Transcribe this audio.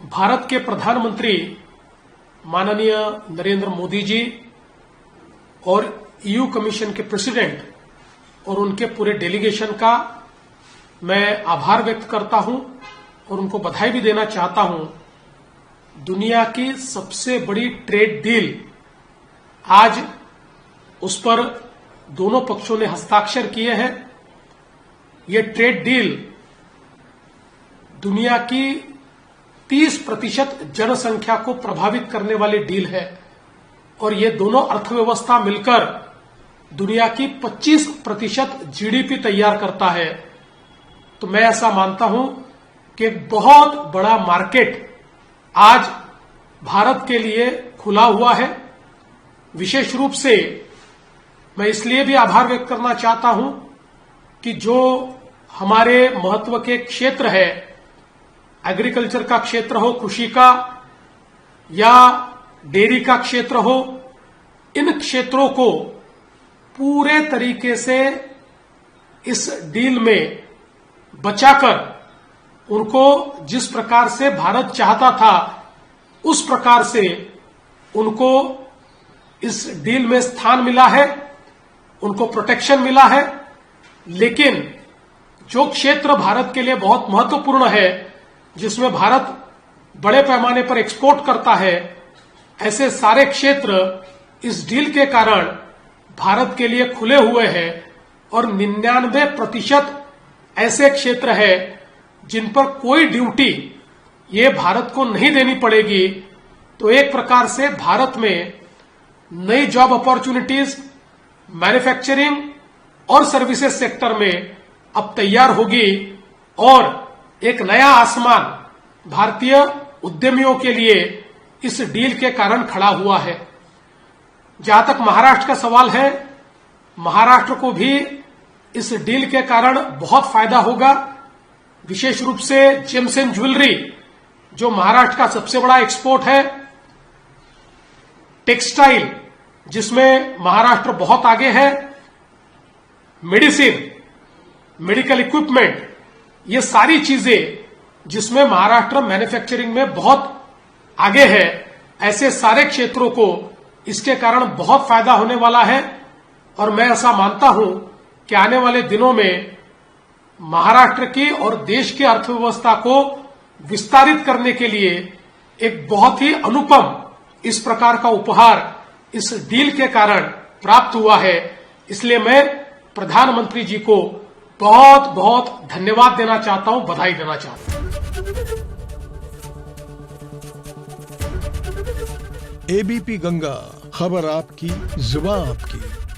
भारत के प्रधानमंत्री माननीय नरेंद्र मोदी जी और ईयू कमीशन के प्रेसिडेंट और उनके पूरे डेलीगेशन का मैं आभार व्यक्त करता हूं और उनको बधाई भी देना चाहता हूं। दुनिया की सबसे बड़ी ट्रेड डील आज उस पर दोनों पक्षों ने हस्ताक्षर किए हैं। ये ट्रेड डील दुनिया की 30% जनसंख्या को प्रभावित करने वाली डील है और ये दोनों अर्थव्यवस्था मिलकर दुनिया की 25% जीडीपी तैयार करता है। तो मैं ऐसा मानता हूं कि एक बहुत बड़ा मार्केट आज भारत के लिए खुला हुआ है। विशेष रूप से मैं इसलिए भी आभार व्यक्त करना चाहता हूं कि जो हमारे महत्व के क्षेत्र है, एग्रीकल्चर का क्षेत्र हो, कृषि का या डेयरी का क्षेत्र हो, इन क्षेत्रों को पूरे तरीके से इस डील में बचाकर उनको जिस प्रकार से भारत चाहता था उस प्रकार से उनको इस डील में स्थान मिला है, उनको प्रोटेक्शन मिला है। लेकिन जो क्षेत्र भारत के लिए बहुत महत्वपूर्ण है, जिसमें भारत बड़े पैमाने पर एक्सपोर्ट करता है, ऐसे सारे क्षेत्र इस डील के कारण भारत के लिए खुले हुए हैं और 99% ऐसे क्षेत्र है जिन पर कोई ड्यूटी ये भारत को नहीं देनी पड़ेगी। तो एक प्रकार से भारत में नई जॉब अपॉर्चुनिटीज मैन्युफैक्चरिंग और सर्विसेज सेक्टर में अब तैयार होगी और एक नया आसमान भारतीय उद्यमियों के लिए इस डील के कारण खड़ा हुआ है। जहां तक महाराष्ट्र का सवाल है, महाराष्ट्र को भी इस डील के कारण बहुत फायदा होगा। विशेष रूप से जेम्स एंड ज्वेलरी जो महाराष्ट्र का सबसे बड़ा एक्सपोर्ट है, टेक्सटाइल जिसमें महाराष्ट्र बहुत आगे है, मेडिसिन, मेडिकल इक्विपमेंट, ये सारी चीजें जिसमें महाराष्ट्र मैन्युफैक्चरिंग में बहुत आगे है, ऐसे सारे क्षेत्रों को इसके कारण बहुत फायदा होने वाला है। और मैं ऐसा मानता हूं कि आने वाले दिनों में महाराष्ट्र की और देश की अर्थव्यवस्था को विस्तारित करने के लिए एक बहुत ही अनुपम इस प्रकार का उपहार इस डील के कारण प्राप्त हुआ है। इसलिए मैं प्रधानमंत्री जी को बहुत बहुत धन्यवाद देना चाहता हूं, बधाई देना चाहता हूं। एबीपी गंगा, खबर आपकी, जुबान आपकी।